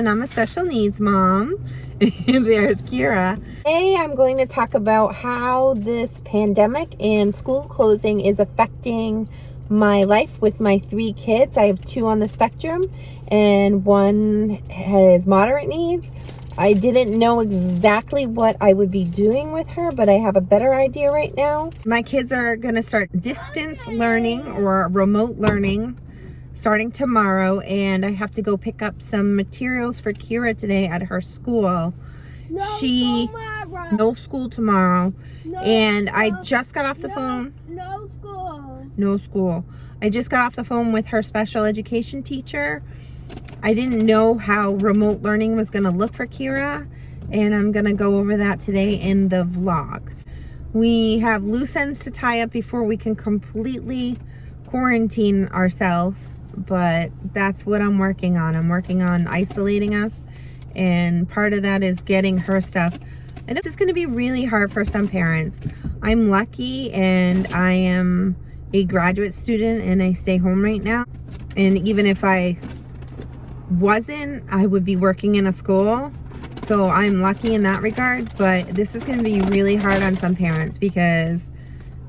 and I'm a special needs mom. There's Kiera. Today I'm going to talk about how this pandemic and school closing is affecting my life with my 3 kids. I have 2 on the spectrum and 1 has moderate needs. I didn't know exactly what I would be doing with her, but I have a better idea right now. My kids are going to start distance learning or remote learning starting tomorrow, and I have to go pick up some materials for Kiera today at her school. No school tomorrow. And I just got off the phone. No school. I just got off the phone with her special education teacher. I didn't know how remote learning was going to look for Kiera, and I'm going to go over that today in the vlogs. We have loose ends to tie up before we can completely quarantine ourselves, but that's what I'm working on. I'm working on isolating us, and part of that is getting her stuff. And this is going to be really hard for some parents. I'm lucky, and I am a graduate student, and I stay home right now. And even if I wasn't, I would be working in a school, so I'm lucky in that regard. But this is going to be really hard on some parents, because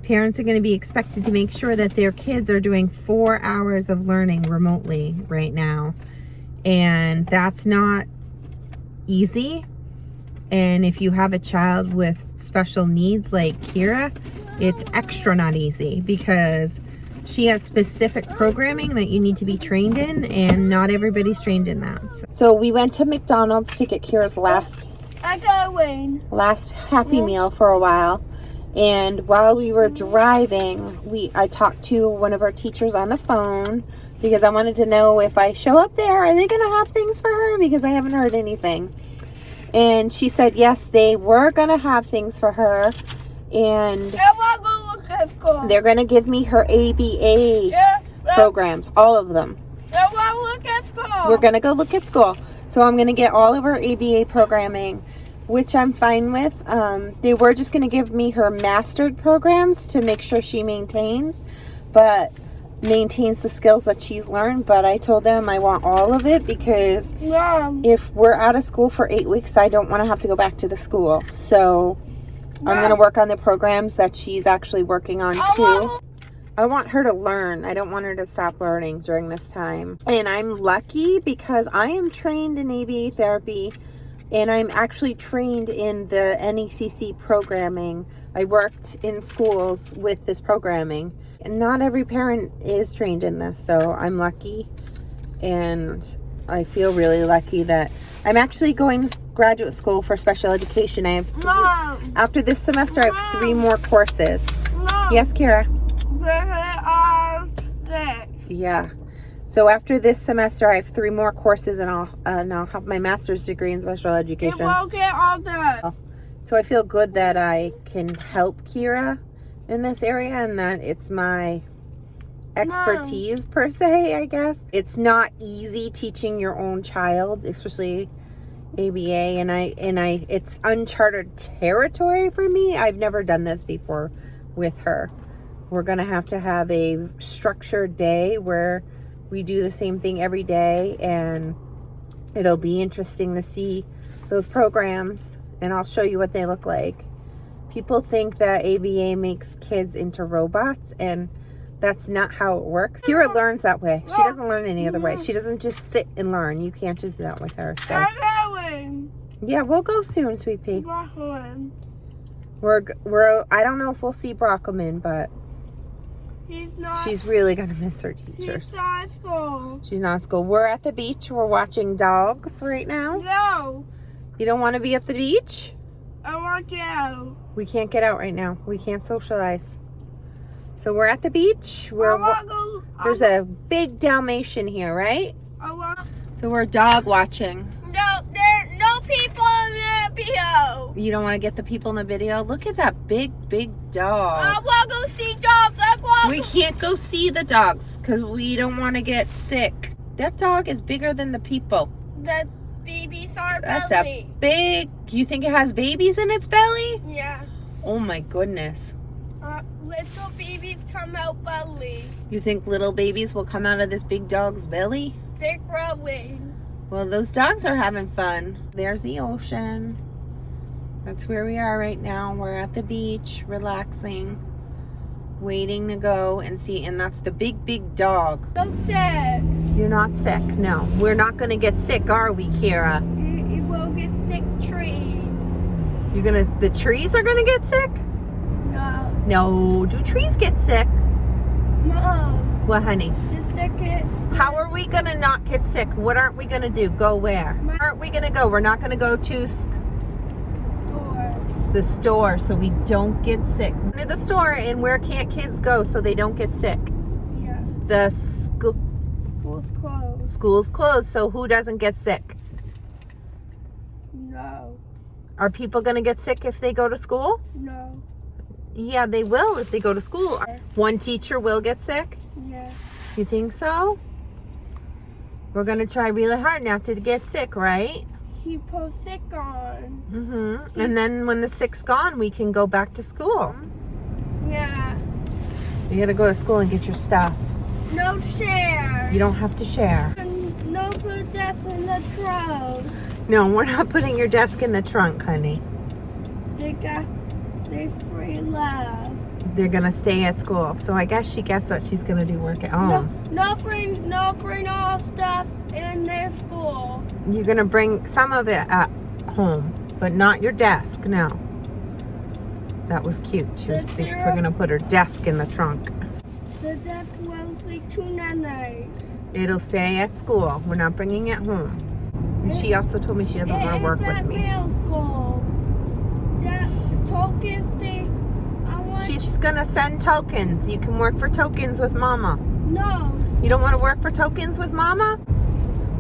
parents are going to be expected to make sure that their kids are doing 4 hours of learning remotely right now, and that's not easy. And if you have a child with special needs like Kiera, it's extra not easy, because she has specific programming that you need to be trained in, and not everybody's trained in that. So we went to McDonald's to get Kiera's last Happy Meal for a while. And while we were driving, I talked to one of our teachers on the phone, because I wanted to know if I show up there, are they going to have things for her? Because I haven't heard anything. And she said, yes, they were going to have things for her. And they're going to give me her ABA programs, all of them. We're going to go look at school. So I'm going to get all of her ABA programming, which I'm fine with. They were just going to give me her mastered programs to make sure she maintains the skills that she's learned. But I told them I want all of it, because if we're out of school for 8 weeks, I don't want to have to go back to the school. So I'm going to work on the programs that she's actually working on too. I want her to learn. I don't want her to stop learning during this time. And I'm lucky because I am trained in ABA therapy, and I'm actually trained in the NECC programming. I worked in schools with this programming. And not every parent is trained in this, so I'm lucky. And I feel really lucky that I'm actually going to graduate school for special education. I have after this semester, I have 3 more courses. Yes, Kiera? Yeah. So after this semester, I have 3 more courses, and I'll have my master's degree in special education. So I feel good that I can help Kiera in this area, and that it's my expertise per se, I guess. It's not easy teaching your own child, especially ABA, and it's uncharted territory for me. I've never done this before with her. We're gonna have to have a structured day where we do the same thing every day, and it'll be interesting to see those programs, and I'll show you what they look like. People think that ABA makes kids into robots, and that's not how it works. Kiera learns that way. She doesn't learn any other way. She doesn't just sit and learn. You can't just do that with her. So yeah, we'll go soon, sweet pea. We're I don't know if we'll see Brockelman, but she's really gonna miss her teachers. She's not at school. We're at the beach. We're watching dogs right now. No. You don't want to be at the beach? I want to go. We can't get out right now. We can't socialize. So we're at the beach. There's a big Dalmatian here, right? So we're dog watching. No, there are no people in the video. You don't want to get the people in the video? Look at that big dog. I want to go see dogs. We can't go see the dogs because we don't want to get sick. That dog is bigger than the people. The babies are That's belly. a big... You think it has babies in its belly? Yeah. Oh my goodness. Little babies come out belly. You think little babies will come out of this big dog's belly? They're growing. Well, those dogs are having fun. There's the ocean. That's where we are right now. We're at the beach, relaxing, waiting to go and see. And that's the big dog. I'm sick. You're not sick. No, we're not going to get sick, are we, Kiera? It will get sick tree. The trees are going to get sick? No. No. Do trees get sick? Mom. What, honey? The sick. How are we going to not get sick? What aren't we going to do? Go where? Where aren't we going to go? We're not going to go to the store so we don't get sick. We're to the store, and where can't kids go so they don't get sick? Yeah. The school's closed. School's closed, so who doesn't get sick? No. Are people going to get sick if they go to school? No. Yeah, they will if they go to school. One teacher will get sick? Yeah. You think so? We're going to try really hard not to get sick, right? He put sick on. Mm-hmm. And then when the sick's gone, we can go back to school. Yeah. You got to go to school and get your stuff. No share. You don't have to share. And no put desk in the trunk. No, we're not putting your desk in the trunk, honey. They free love. They're going to stay at school. So I guess she gets that she's going to do work at home. No bring all stuff in their school. You're going to bring some of it at home, but not your desk, no. That was cute. She thinks we're going to put her desk in the trunk. The desk will be tonight. It'll stay at school. We're not bringing it home. And she also told me she doesn't want to work with me. School. Tokens, She's going to send tokens. You can work for tokens with Mama. No. You don't want to work for tokens with Mama?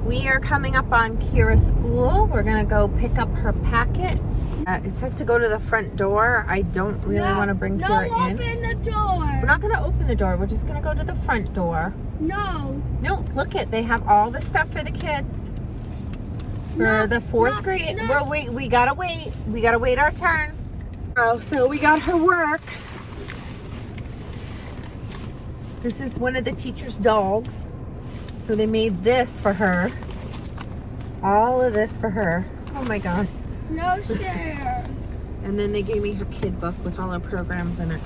We are coming up on Kiera's school. We're going to go pick up her packet. It says to go to the front door. I don't really want to bring Kiera in. No, open the door. We're not going to open the door. We're just going to go to the front door. No. No, look it. They have all the stuff for the kids. For the fourth grade. No. Well, wait, we got to wait. We got to wait our turn. Oh, so we got her work. This is one of the teacher's dogs. So they made this for her. All of this for her. Oh my God. No share. And then they gave me her kid book with all her programs in it.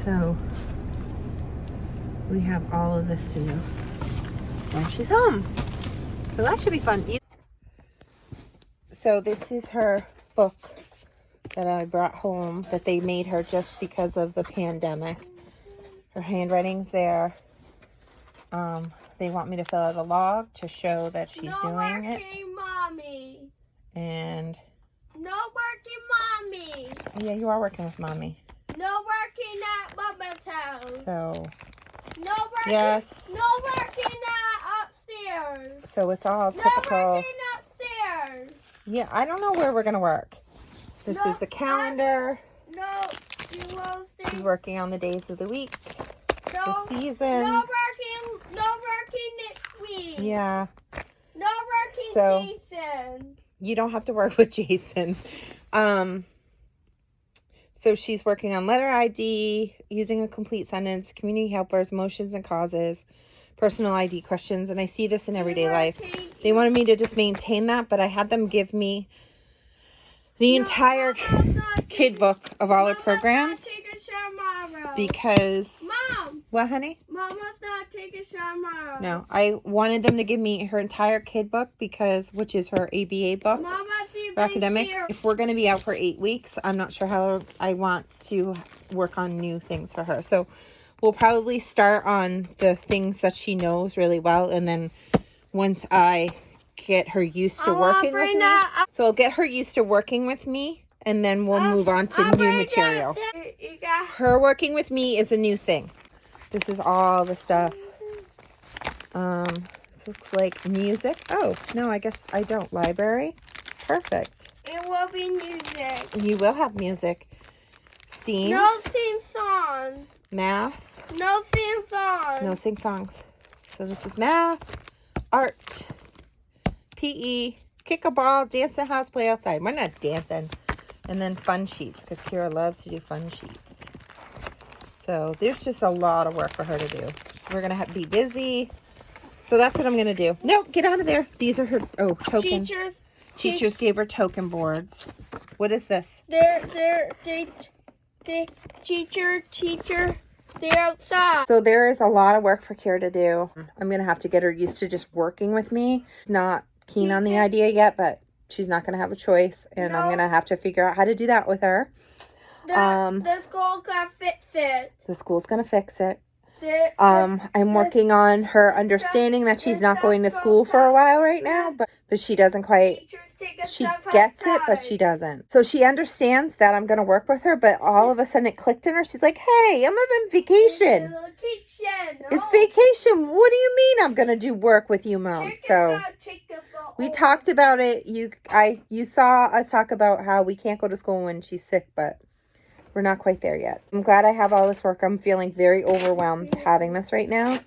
So we have all of this to do when she's home. So that should be fun. So this is her book that I brought home that they made her just because of the pandemic. Her handwriting's there. They want me to fill out a log to show that she's doing it. Mommy. And no working mommy. Yeah, you are working with Mommy. No working at Mama's house. So no working. Yes. No working at upstairs. So it's all typical. No working upstairs. Yeah, I don't know where we're gonna work. This is the calendar. No, you will stay. She's working on the days of the week. No, the seasons. No working next week. Yeah. No working So, Jason. You don't have to work with Jason. So she's working on letter ID, using a complete sentence, community helpers, motions and causes, personal ID questions, and I see this in everyday life. They wanted me to just maintain that, but I had them give me the entire kid book of all her programs. Because Mom. What, honey? Mama's not taking a shower. No, I wanted them to give me her entire kid book which is her ABA book for academics. If we're going to be out for 8 weeks, I'm not sure how I want to work on new things for her. So we'll probably start on the things that she knows really well, and then once I get her used to working with me, so I'll get her used to working with me. And then we'll move on to new material. Her working with me is a new thing. This is all the stuff. This looks like music. Oh, no, I guess I don't. Library. Perfect. It will be music. You will have music. STEAM. No sing song. Math. No sing song. No sing songs. So this is math, art, PE, kick a ball, dance in house, play outside. We're not dancing. And then fun sheets, because Kiera loves to do fun sheets. So there's just a lot of work for her to do. We're going to be busy. So that's what I'm going to do. No, get out of there. These are her, token. Teachers gave her token boards. What is this? They're teacher, they're outside. So there is a lot of work for Kiera to do. I'm going to have to get her used to just working with me. She's not keen on the idea yet, but she's not going to have a choice. And I'm going to have to figure out how to do that with her. The school's going to fix it. The school's going to fix it. I'm working on her understanding that she's not going to school for a while right now, but she doesn't quite, she gets it, but she doesn't. So she understands that I'm going to work with her, but all of a sudden it clicked in her. She's like, hey, I'm on vacation. It's vacation. What do you mean I'm going to do work with you, Mom? So we talked about it. You saw us talk about how we can't go to school when she's sick, but we're not quite there yet. I'm glad I have all this work. I'm feeling very overwhelmed having this right now.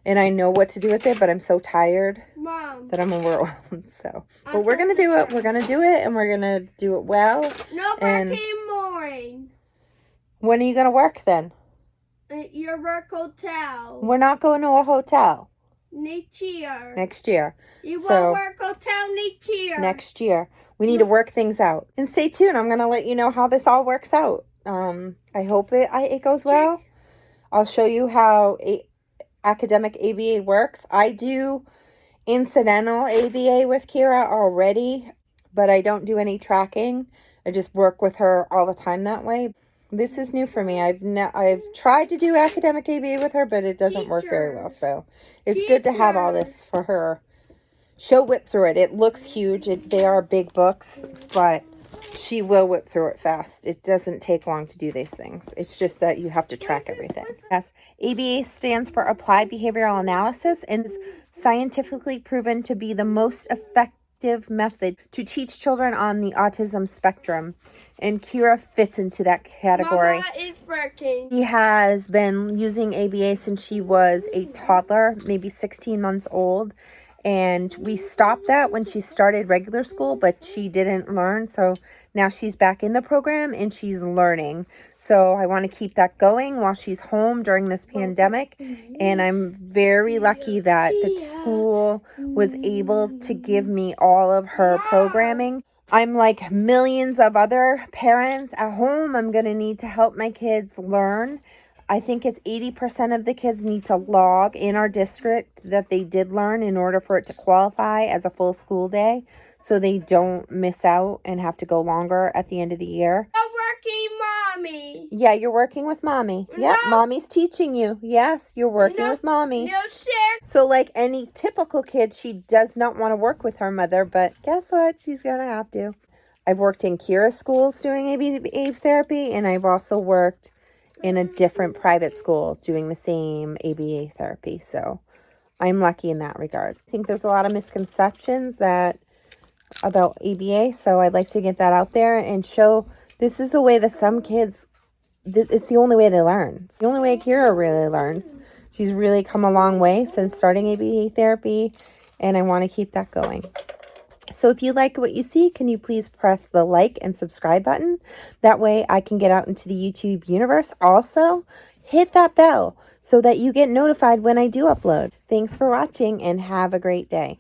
And I know what to do with it, but I'm so tired that I'm overwhelmed. So, but we're going to do it. We're going to do it, and we're going to do it well. No working morning. When are you going to work then? Your work hotel. We're not going to a hotel. Next year. Next year. You will work hotel next year. Next year. We need to work things out. And stay tuned. I'm going to let you know how this all works out. I hope it goes well. I'll show you how academic ABA works. I do incidental ABA with Kiera already, but I don't do any tracking. I just work with her all the time that way. This is new for me. I've tried to do academic ABA with her, but it doesn't work very well. So it's good to have all this for her. She'll whip through it. It looks huge. They are big books, but she will whip through it fast. It doesn't take long to do these things. It's just that you have to track everything. Yes, ABA stands for Applied Behavioral Analysis and is scientifically proven to be the most effective method to teach children on the autism spectrum. And Kiera fits into that category. Mama is working. She has been using ABA since she was a toddler, maybe 16 months old. And we stopped that when she started regular school, but she didn't learn. So now she's back in the program and she's learning. So I want to keep that going while she's home during this pandemic. And I'm very lucky that the school was able to give me all of her programming. I'm like millions of other parents at home. I'm going to need to help my kids learn. I think it's 80% of the kids need to log in our district that they did learn in order for it to qualify as a full school day, so they don't miss out and have to go longer at the end of the year. I'm working, Mommy. Yeah, you're working with Mommy. Yep, Mommy's teaching you. Yes, you're working with Mommy. No, sir. So like any typical kid, she does not want to work with her mother, but guess what? She's going to have to. I've worked in Kiera schools doing ABA therapy, and I've also worked in a different private school doing the same ABA therapy. So I'm lucky in that regard. I think there's a lot of misconceptions about ABA. So I'd like to get that out there and show this is a way that some kids, it's the only way they learn. It's the only way Kiera really learns. She's really come a long way since starting ABA therapy, and I want to keep that going. So if you like what you see, can you please press the like and subscribe button? That way I can get out into the YouTube universe. Also, hit that bell so that you get notified when I do upload. Thanks for watching and have a great day.